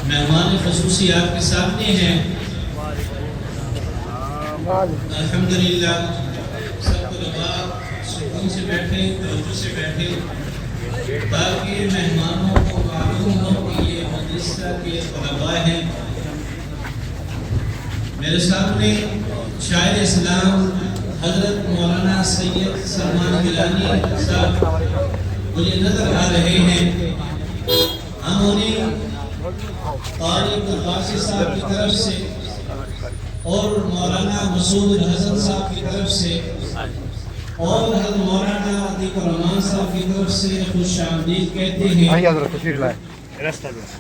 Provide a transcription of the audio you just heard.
मेहमान ख़ुसूसी आपके सामने हैं। अल्हम्दुलिल्लाह सब तलबा सुकून से बैठे, तवज्जो से बैठे, ताकि मेहमानों को मालूम हो कि ये मदरसा के तलबा हैं। मेरे सामने शायर इस्लाम हज़रत मौलाना सैयद सलमान गिलानी साहब मुझे नज़र आ रहे हैं। हम उन्हें तारिक गाज़ी साहब की तरफ से और मौलाना मसूद हसन साहब की तरफ से और हज़रत मौलाना अतीक रहमान साहब की तरफ से खुश आमदीद कहते हैं।